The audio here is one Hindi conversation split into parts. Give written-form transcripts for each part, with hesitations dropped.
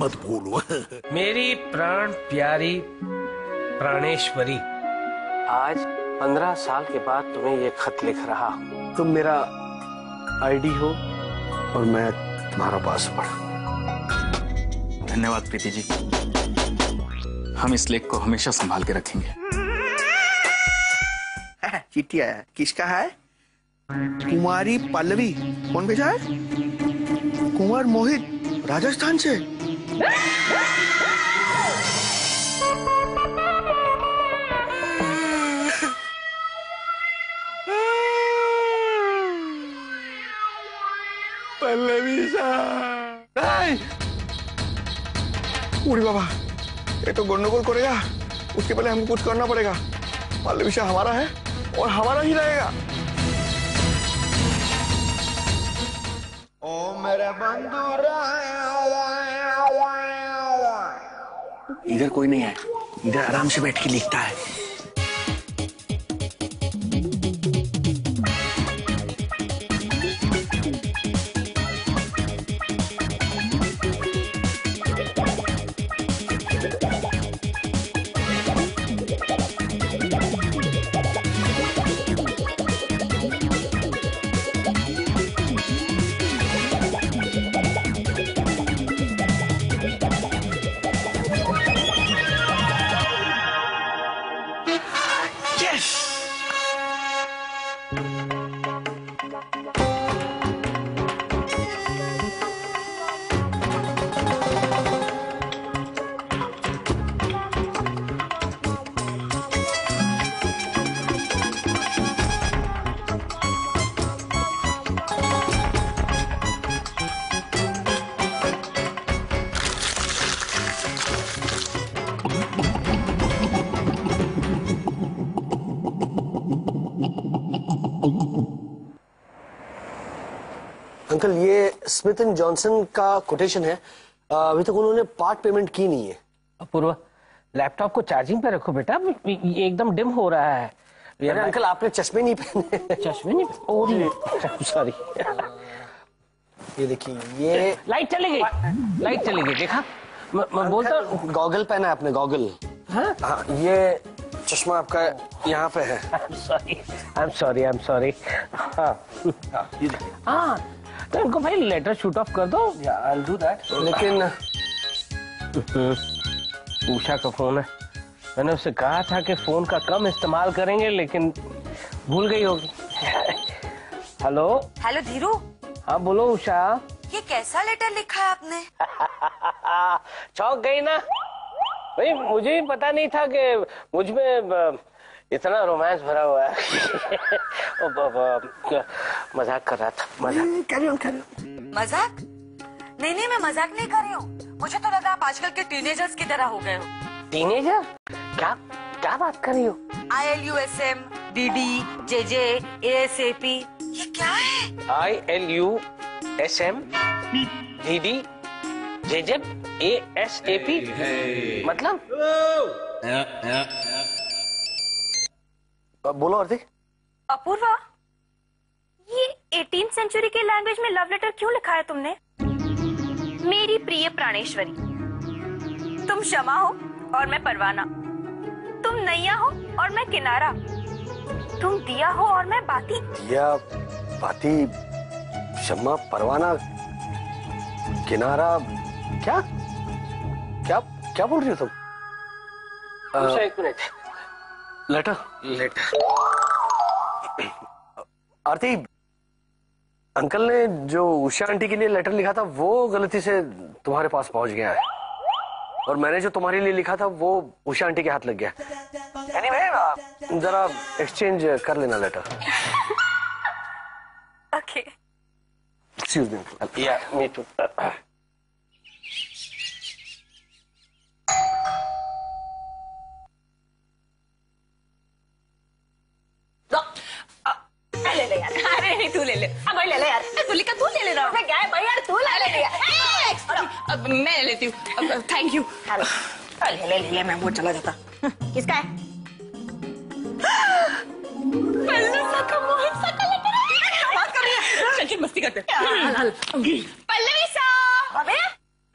मत भूलो। मेरी प्राण प्यारी प्राणेश्वरी, आज 15 साल के बाद तुम्हें ये खत लिख रहा हूँ। तुम मेरा आईडी हो और मैं तुम्हारा पासवर्ड। धन्यवाद प्रीति जी, हम इस लेख को हमेशा संभाल के रखेंगे। चिट्ठी आया है। किसका है? कुमारी पल्लवी। कौन भेजा है? कुमार मोहित, राजस्थान से। पल्लवी उड़ी बाबा, ये तो गंडगोल करेगा। उसके पहले हमको कुछ करना पड़ेगा। पल्लवी शाह हमारा है और हमारा ही रहेगा। ओ मेरे बंधु, इधर कोई नहीं है, इधर आराम से बैठ के लिखता है। अंकल, ये स्मिथ एंड जॉनसन का कोटेशन है। अभी तक उन्होंने पार्ट पेमेंट की नहीं है। अपूर्वा, लैपटॉप को चार्जिंग पे रखो बेटा, ये एकदम डिम हो रहा है। अरे अंकल, आपने चश्मे नहीं पहने। चश्मे नहीं? Oh sorry. ये देखिए, ये लाइट चली गई, लाइट चली गई। देखा, मैं बोलता हूँ। गॉगल पहना है आपने, गॉगल। हाँ, ये चश्मा आपका यहाँ पे है। I am sorry. हाँ, तो इनको भाई लेटर शूट ऑफ कर दो। I'll do that. लेकिन उषा का फोन है। मैंने उससे कहा था कि फोन का कम इस्तेमाल करेंगे, लेकिन भूल गई होगी। Hello hello Dhiru. हाँ बोलो उषा। ये कैसा लेटर लिखा है आपने? चौंक गई ना भाई, मुझे पता नहीं था कि मुझ में इतना रोमांस भरा हुआ है। मजाक कर रहा था, मजाक? नहीं, मैं मजाक नहीं कर रही हूँ। मुझे तो लगा आप आजकल के टीनेजर्स की तरह हो गए हो। टीनेजर? क्या बात कर रही हो? ILUSM, DD, JJ, ASAP, ये क्या है? ILUSM, DD, JJ, ASAP मतलब? बोलो आरती। अपूर्वा, ये 18th सेंचुरी के लैंग्वेज में लव लेटर क्यों लिखा है तुमने? मेरी प्रिय प्राणेश्वरी, तुम शमा हो और मैं परवाना, तुम नैया हो और मैं किनारा, तुम दिया हो और मैं बाती। दिया, बाती, शम्मा, परवाना, किनारा। क्या क्या क्या बोल रही हो तुम? एक मिनट। लेटर। आरती, अंकल ने जो उषा आंटी के लिए लेटर लिखा था वो गलती से तुम्हारे पास पहुंच गया है, और मैंने जो तुम्हारे लिए लिखा था वो उषा आंटी के हाथ लग गया। एनीवे, जरा एक्सचेंज कर लेना letter. Okay. Excuse me uncle. या मी टू। ले यार। अरे नहीं, तू ले ले। अब ले ले यार। तुलिका तू ले ले रहा है। क्या है भाई यार, तू ले ले यार। अब मैं लेती हूँ। Thank you. ले, मैं वो चला जाता। किसका है? बात कर रही है। चल मस्ती करते। पल्लवी सा,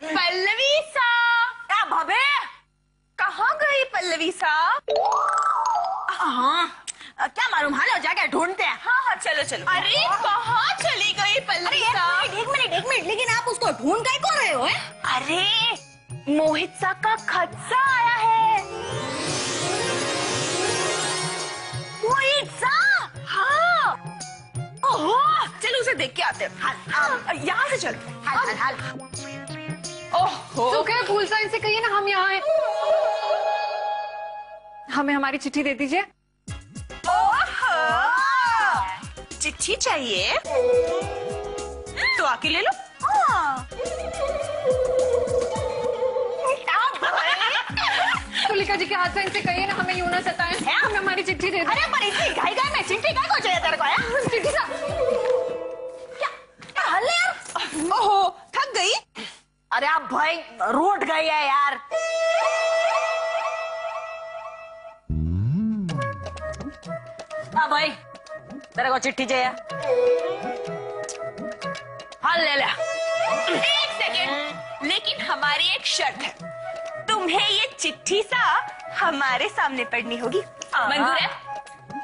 पल्लवी सा। पल्लवी साहब। हाँ क्या मालूम, हालो जाके ढूंढते हैं। हाँ हाँ चलो चलो। अरे कहाँ चली गई पल्लवी साहब? एक मिनट, लेकिन आप उसको ढूंढ कर कौन रहे हो? अरे मोहित सा का खत सा आया है। मोहित सा? हाँ। ओहो चलो उसे देख के आते हैं। यहाँ से चलो। हाल ओहो तो क्या फूल साइन से कहिए ना हम यहाँ हैं। हमें हमारी चिट्ठी दे दीजिए। चिट्ठी चाहिए तो आके ले लो। तुलिका जी के हाथ से इनसे कहिए ना हमें यूं ना सताएं, हमें हमारी चिट्ठी दे दीजिए। अरे पर इतनी घाई में चिट्ठी क्या को चाहिए तेरे को? है चिट्ठी सा क्या हाल है यार? ओहो थक गई? अरे आप भाई रूठ गई है यार। हाँ भाई तेरे को चिट्ठी चाहिए? हाल ले ले। एक सेकेंड, लेकिन हमारी एक शर्त है, तुम्हें ये चिट्ठी सा हमारे सामने पढ़नी होगी। मंजूर है?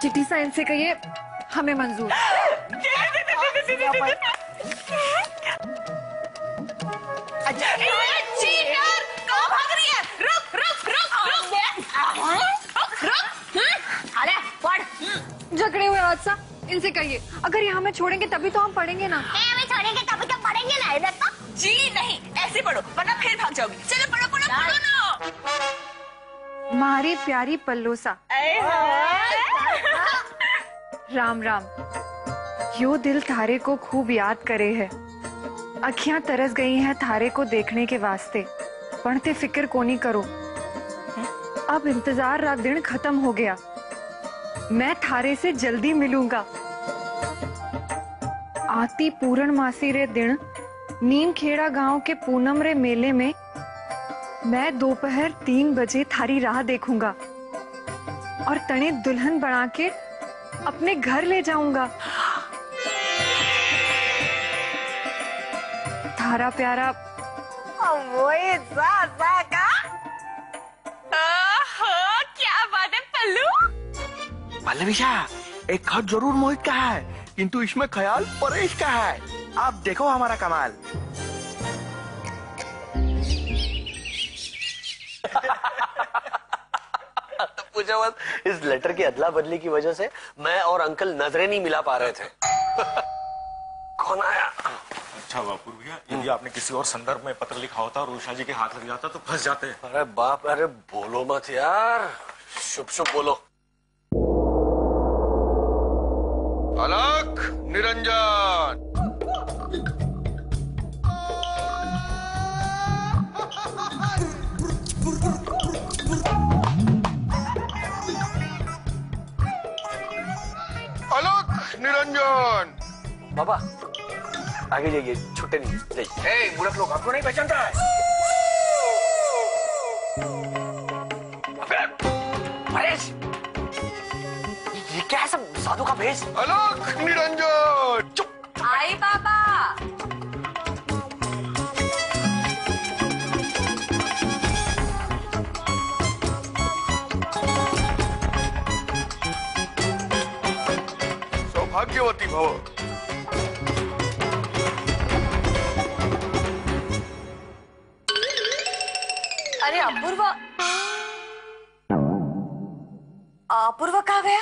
चिट्ठी सा इनसे कहिए हमें मंजूर। चीटर, कहाँ भाग रही है? रुक रुक रुक रुक रुक। अरे पढ़। झगड़े हुए हादसा इनसे कहिए अगर ये हमें छोड़ेंगे तभी तो हम पढ़ेंगे ना। हमें छोड़ेंगे तभी तो पढ़ेंगे ना। इधर तो जी नहीं, ऐसे पढ़ो वरना फिर भाग जाओगी। चलो पढ़ो पढ़ो पढ़ो ना। मारी प्यारी पल्लोसा राम राम। यो दिल थारे को खूब याद करे है, अखियां तरस गई हैं थारे को देखने के वास्ते, पढ़ते फिक्र कोनी करो। अब इंतजार रा दिन खत्म हो गया, मैं थारे से जल्दी मिलूंगा। आती पूर्णमासी रे दिन नीम खेड़ा गांव के पूनम रे मेले में मैं दोपहर 3 बजे थारी राह देखूंगा और तने दुल्हन बना के अपने घर ले जाऊंगा। थारा प्यारा वही सा का। ओहो क्या बात है पल्लू। पल्लवीशा, एक खत जरूर मोहित का है, किंतु इसमें ख्याल परेश का है। आप देखो हमारा कमाल। पूछो मत, इस लेटर की अदला बदली की वजह से मैं और अंकल नजरें नहीं मिला पा रहे थे। कौन आया? अच्छा बापू भैया, यदि आपने किसी और संदर्भ में पत्र लिखा होता और उषा जी के हाथ लग जाता तो फंस जाते। अरे बाप, अरे बोलो मत यार, शुभ शुभ बोलो। अलख निरंजन। अलख निरंजन। बाबा आगे जाइए, छुट्टे नहीं जाइए। मूर्ख लोग आपको नहीं पहचानता है। परेश, ये क्या है सब साधु का भेष? अलख निरंजन। चुप। आई बाबा। सौभाग्यवती भव। अरे अपूर्वा, अपूर्वा कहाँ गया?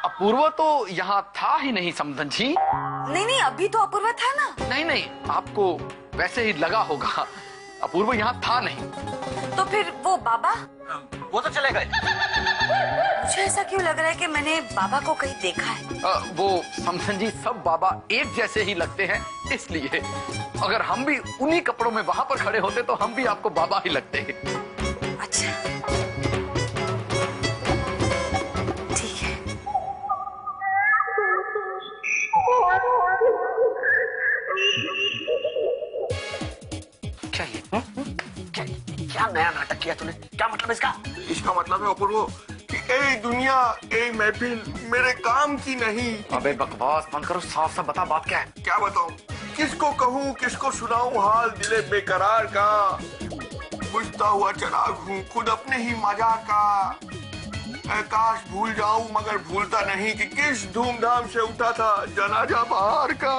अपूर्वा तो यहाँ था ही नहीं समधन जी। नहीं अभी तो अपूर्वा था ना। नहीं, आपको वैसे ही लगा होगा, अपूर्वा यहाँ था नहीं। तो फिर वो बाबा? वो तो चले गए। मुझे ऐसा क्यों लग रहा है कि मैंने बाबा को कहीं देखा है। वो समधन जी सब बाबा एक जैसे ही लगते हैं, इसलिए अगर हम भी उन्हीं कपड़ों में वहां पर खड़े होते तो हम भी आपको बाबा ही लगते हैं। अच्छा ठीक है। क्या ये? क्या नया नाटक किया तूने? क्या मतलब इसका? इसका मतलब है अपूर्व कि ए दुनिया, ए महफिल मेरे काम की नहीं। अबे बकवास बंद करो, साफ साफ बता बात क्या है। क्या बताऊं, किसको कहूं, किसको सुनाऊं हाल दिले बेकरार का। बुझता हुआ चिराग हूँ, खुद अपने ही मजाक का। मैं काश भूल जाऊं, मगर भूलता नहीं कि किस धूमधाम से उठा था जनाजा बाहर का।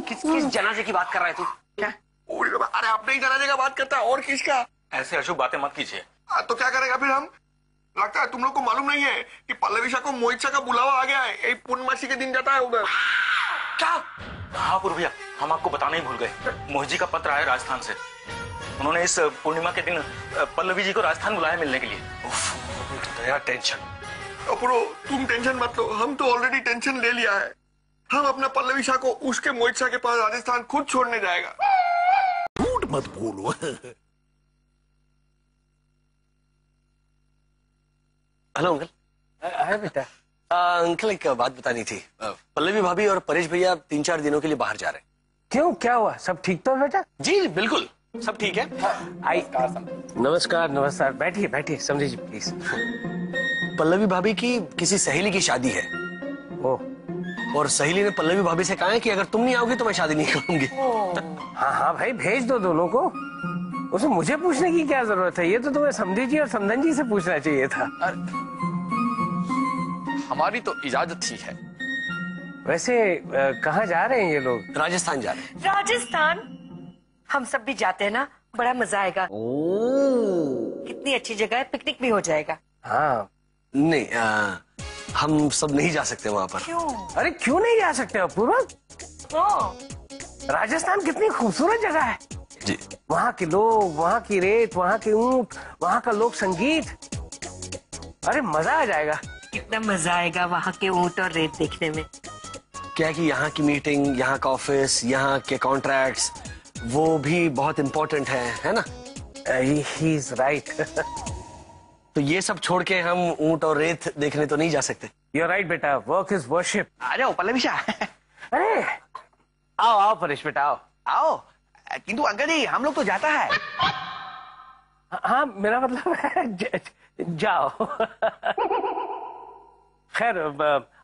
किस जनाजे की बात कर रहा है तू? क्या? अरे अपने ही जनाजे का बात करता है, और किसका? ऐसे अशुभ बातें मत कीजिए। तो क्या करेगा फिर हम? लगता है तुम लोग को मालूम नहीं है कि पल्लवी शाह को मोहित शाह का बुलावा आ गया है। यही पूर्णमासी के दिन जाता है उधर। क्या? हाँ पूर्व भैया, हम आपको बताना ही भूल गए। मोहित जी का पत्र आया राजस्थान से। उन्होंने इस पूर्णिमा के दिन पल्लवी जी को राजस्थान बुलाया मिलने के लिए। नया टेंशन। अपुरो, तुम टेंशन मत लो, हम तो ऑलरेडी टेंशन ले लिया है। हम अपना पल्लवी शाह को उसके मोहित शाह के पास राजस्थान खुद छोड़ने जाएगा। झूठ मत बोलो। Hello uncle. है बेटा। अंकल एक बात बतानी थी। पल्लवी भाभी और परेश भैया 3-4 दिनों के लिए बाहर जा रहे हैं। क्यों, क्या हुआ? सब ठीक तो है बेटा? जी बिल्कुल, सब ठीक है। आई नमस्कार नमस्कार, बैठिए बैठिए, समझी जी प्लीज। पल्लवी भाभी की किसी सहेली की शादी है। ओह, और सहेली ने पल्लवी भाभी से कहा है कि अगर तुम नहीं आओगी तो मैं शादी नहीं करूंगी। हाँ हाँ भाई, भेज दो दोनों को। उसे मुझे पूछने की क्या जरूरत है? ये तो तुम्हें समधी जी और समधन जी से पूछना चाहिए था। हमारी तो इजाजत ही है। वैसे कहाँ जा रहे हैं ये लोग? राजस्थान जा रहे हैं। राजस्थान? हम सब भी जाते हैं ना, बड़ा मजा आएगा। कितनी अच्छी जगह है, पिकनिक भी हो जाएगा। हाँ। नहीं, हम सब नहीं जा सकते वहाँ पर। क्यों? अरे क्यों नहीं जा सकते अपूर्वा? राजस्थान कितनी खूबसूरत जगह है जी। वहाँ के लोग, वहाँ की रेत, वहाँ के ऊंट, वहाँ का लोक संगीत। अरे मजा आ जाएगा। कितना मजा आएगा वहाँ के ऊंट और रेत देखने में। क्या है कि यहाँ की मीटिंग, यहाँ का ऑफिस, यहाँ के कॉन्ट्रैक्ट्स, वो भी बहुत इम्पोर्टेंट है ना? He is right. तो ये सब छोड़ के हम ऊंट और रेत देखने तो नहीं जा सकते। You're right बेटा, वर्क इज वर्शिप। आ जाओ पल्लवी शाह। अरे आओ आओ परेश बेटा आओ। आओ, किंतु अंकल जी हम लोग तो जाता है। हाँ मेरा मतलब है जाओ। खैर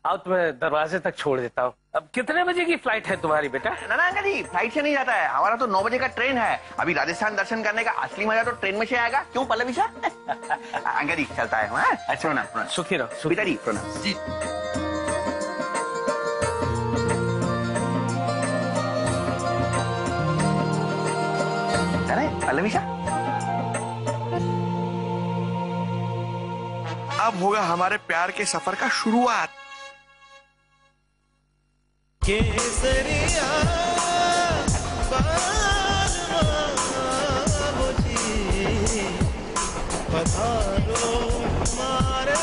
आओ, तुम्हें दरवाजे तक छोड़ देता हूँ। अब कितने बजे की फ्लाइट है तुम्हारी बेटा? ना ना अंकल जी, फ्लाइट से नहीं जाता है, हमारा तो 9 बजे का ट्रेन है। अभी राजस्थान दर्शन करने का असली मजा तो ट्रेन में से आएगा। क्यों पल्लवी शाह? अंकल जी चलता है। अच्छा प्रणाम। सुखी रहो सुखी जी, प्रणाम जी। चले पल्लवी शाह। अब होगा हमारे प्यार के सफर का शुरुआत। केसरिया पधारो हमारे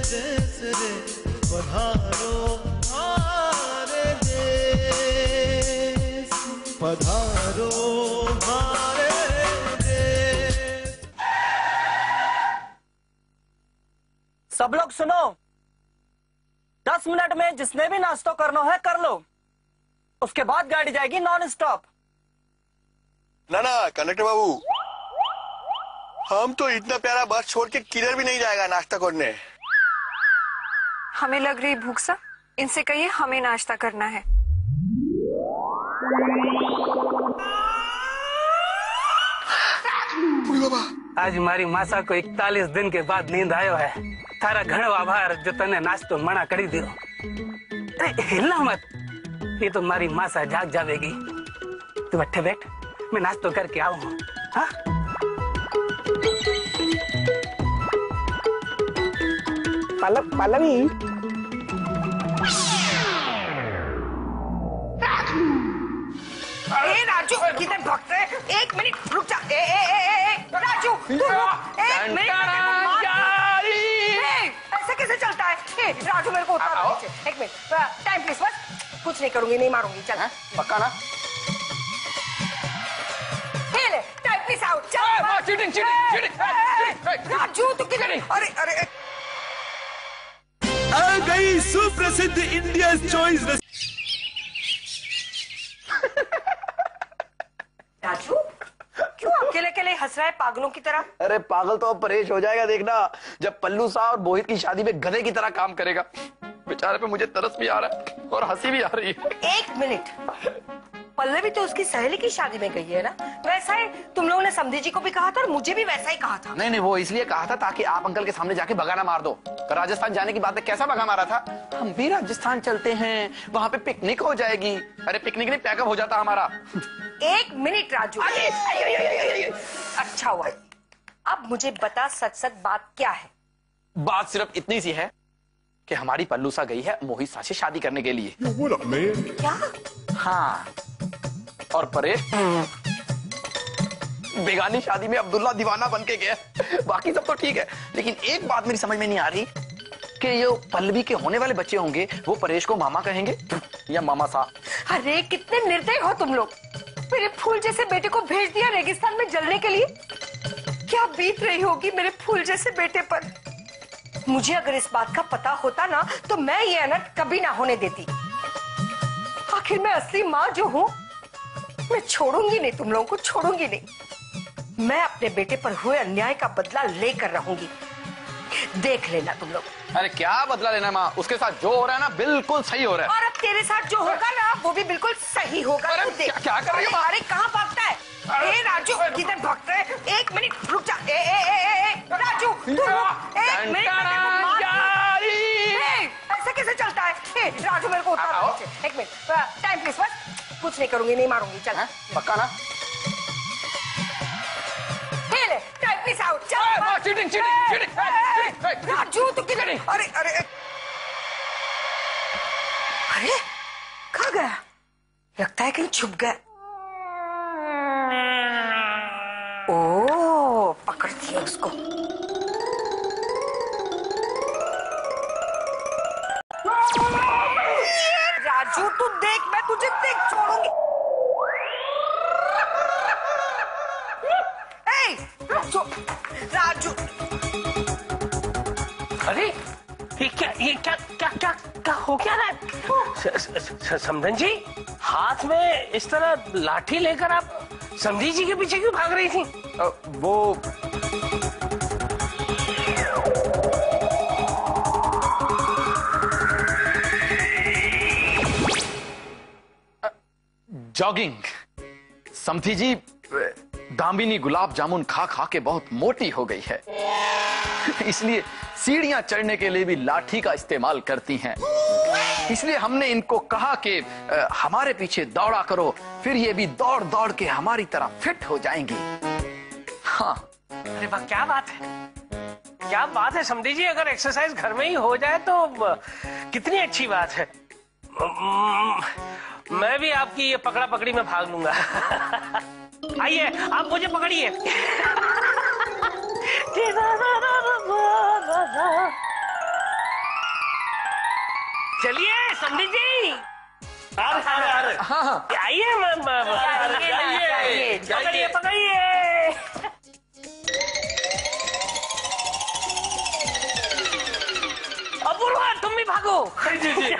देश रे, पधारो हमारे देश, पधारो हमारे देश। सब लोग सुनो, 10 मिनट में जिसने भी नाश्ता करना है कर लो, उसके बाद गाड़ी जाएगी नॉन स्टॉप। ना ना कंडक्टर बाबू, हम तो इतना प्यारा बस छोड़ के किधर भी नहीं जाएगा नाश्ता करने। हमें लग रही भूख सा, इनसे कहिए हमें नाश्ता करना है। आज मारी मासा को 41 दिन के बाद नींद आयो है। थारा घणो आभार जो तने नाश्तो मना करी दियो। अरे हिलना मत, ये तो मारी मासा जाग जावेगी। तू बैठे बैठ, मैं नाश्तो करके आऊं। हाँ? पल्लवी राजू किधर भागते हैं? 1 मिनट रुक जा। राजू तू रुक, 1 मिनट। ऐसे कैसे चलता है? राजू मेरे को उतार नीचे। 1 मिनट, टाइम प्लीज। बस कुछ नहीं करूंगी, नहीं मारूंगी। चल पक्का ना? Time please out. चल राजू तू किधर? अरे अरे आ गई सुप्रसिद्ध इंडिया चॉइस। राजू क्यों अकेले अकेले हंस रहा है पागलों की तरह? अरे पागल तो अब परेश हो जाएगा, देखना जब पल्लू शाह और मोहित की शादी में गधे की तरह काम करेगा। बेचारे पे मुझे तरस भी आ रहा है और हंसी भी आ रही है। एक मिनट, पल्लवी तो उसकी सहेली की शादी में गई है ना, वैसा ही तुम लोगों ने समधी जी को भी कहा था और मुझे भी वैसा ही कहा था। नहीं नहीं, वो इसलिए कहा था ताकि आप अंकल के सामने जाके भगाना मार दो। राजस्थान जाने की बात है, कैसा भगा मारा था, हम भी राजस्थान चलते हैं, वहां पे पिकनिक हो जाएगी। अरे पिकनिक नहीं, पैकअप हो जाता हमारा। एक मिनट राजू, अच्छा हुआ। अब मुझे बता सच सच बात क्या है। बात सिर्फ इतनी सी है कि हमारी पल्लूसा गई है मोहित सा से शादी करने के लिए। क्या? हाँ, और परेश बेगानी शादी में अब्दुल्ला दीवाना बन के गया। बाकी सब तो ठीक है, लेकिन एक बात मेरी समझ में नहीं आ रही कि ये पल्लवी के होने वाले बच्चे होंगे वो परेश को मामा कहेंगे या मामा सा। अरे कितने निर्दयी हो तुम लोग, मेरे फूल जैसे बेटे को भेज दिया रेगिस्तान में जलने के लिए। क्या बीत रही होगी मेरे फूल जैसे बेटे पर। मुझे अगर इस बात का पता होता ना तो मैं ये अनर्थ कभी ना होने देती। आखिर मैं असली माँ जो हूँ, मैं छोड़ूंगी नहीं, तुम लोगों को छोड़ूंगी नहीं। मैं अपने बेटे पर हुए अन्याय का बदला लेकर रहूंगी, देख लेना तुम लोग। अरे क्या बदला लेना माँ, उसके साथ जो हो रहा है ना बिल्कुल सही हो रहा है। और अब तेरे साथ जो होगा ना वो भी बिल्कुल सही होगा। अरे तू देख। क्या कर रही हो माँ? अरे कहाँ भागता है? ए राजू, किधर भागता है? एक मिनट रुक जा। राजू तू रुक, एक मिनट। ऐसे कैसे चलता है? राजू मेरे को उतार, एक मिनट टाइम प्लीज। बस कुछ नहीं करूंगी, नहीं मारूंगी, चल। पक्का ना? टाइम प्लीज आउट, चल। Cheating cheating cheating. राजू तू किधर? अरे अरे अरे कहाँ गया? लगता है कहीं छुप गया। ओ पकड़ती है उसको। राजू तू देख, मैं तुझे देख छोड़ूंगी। राजू, अरे ये क्या क्या क्या क्या हो क्या रहा है? समधन जी, हाथ में इस तरह लाठी लेकर आप समधी जी के पीछे क्यों भाग रही थी? वो जॉगिंग। समधी जी दामिनी गुलाब जामुन खा खा के बहुत मोटी हो गई है, इसलिए सीढ़ियां चढ़ने के लिए भी लाठी का इस्तेमाल करती हैं। इसलिए हमने इनको कहा कि हमारे पीछे दौड़ा करो, फिर ये भी दौड़ दौड़ के हमारी तरह फिट हो जाएंगी। हाँ। अरे वाह, क्या बात है, क्या बात है समधी जी। अगर एक्सरसाइज घर में ही हो जाए तो कितनी अच्छी बात है। मैं भी आपकी ये पकड़ा पकड़ी में भाग लूंगा। आइए आप मुझे पकड़िए। चलिए समधी जी, आइए पकड़िए पकड़िए। अपूर्वा तुम भी भागो। जी जी।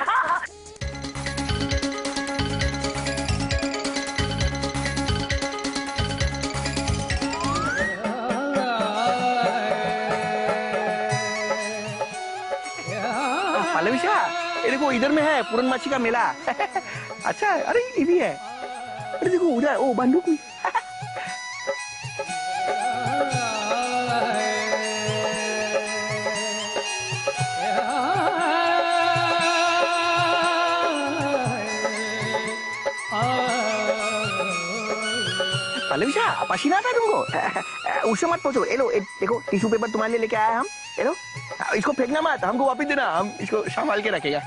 पल्लवी ये देखो इधर में है पूर्णमासी का मेला। अच्छा है, अरे ये भी है। अरे देखो उधर, ओ बंदूक भी। पल्लवी पसीना आता है तुमको? उससे मत पूछो। लो देखो टिश्यू पेपर तुम्हारे लिए लेके आया हम। लो इसको फेंकना मत, हमको वापस देना, हम इसको संभाल के रखेगा।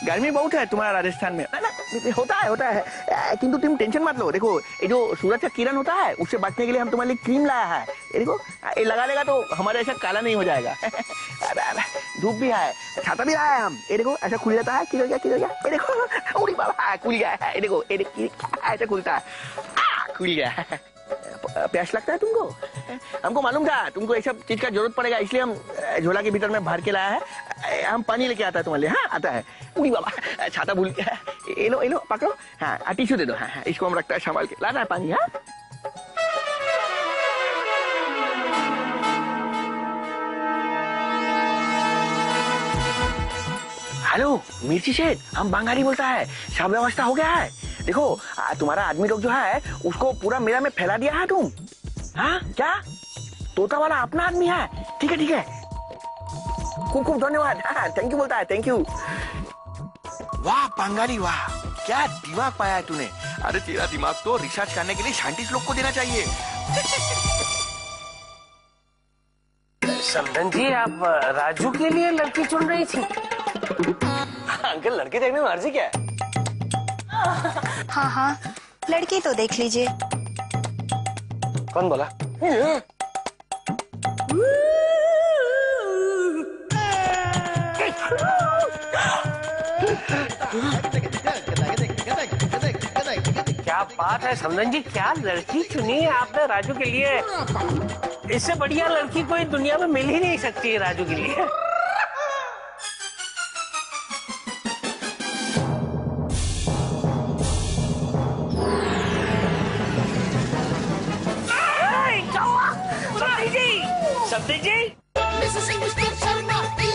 गर्मी बहुत है तुम्हारा राजस्थान में। ना होता है किंतु तुम टेंशन मत लो। देखो ये जो सूरज का किरण होता है उससे बचने के लिए हम तुम्हारे लिए क्रीम लाया है। ये देखो ये लगा लेगा तो हमारे ऐसा काला नहीं हो जाएगा। धूप भी है, छाता भी लाया है हम। ये देखो ऐसा खुल जाता है, किधर गया। ये देखो उड़ी बाबा खुल गया है। ये देखो ऐसा खुलता है, खुल गया। प्यास लगता है तुमको? हमको मालूम था तुमको ये सब चीज का जरूरत पड़ेगा, इसलिए हम झोला के भीतर में भर के लाया है। हम पानी लेके आता है तुम्हारे लिए। हाँ आता है। उड़ी बाबा छाता भूल गया। ये लो पकड़ो। हाँ टिश्यू दे दो। हाँ इसको हम रखता है संभाल के। लाना है पानी। हाँ हेलो मिर्ची शेठ, हम बंगाली बोलता है, सब व्यवस्था हो गया है। देखो तुम्हारा आदमी लोग जो है उसको पूरा मेला में फैला दिया है तुम। हाँ क्या तोता वाला अपना आदमी है? ठीक है ठीक है, खूब खूब धन्यवाद। थैंक यू बोलता है, थैंक यू। वाह बंगाली वाह, क्या दिमाग पाया है तूने। अरे तेरा दिमाग तो रिसर्च करने के लिए साइंटिस्ट लोग को देना चाहिए। समधन जी, आप राजू के लिए लड़की चुन रही थी? अंकल लड़की देखने में अर्जी क्या है? हाँ हाँ, लड़की तो देख लीजिए। कौन बोला? क्या बात है समधन जी, क्या लड़की चुनी है आपने राजू के लिए। इससे बढ़िया लड़की कोई दुनिया में मिल ही नहीं सकती है राजू के लिए। समधन जी, समधन जी।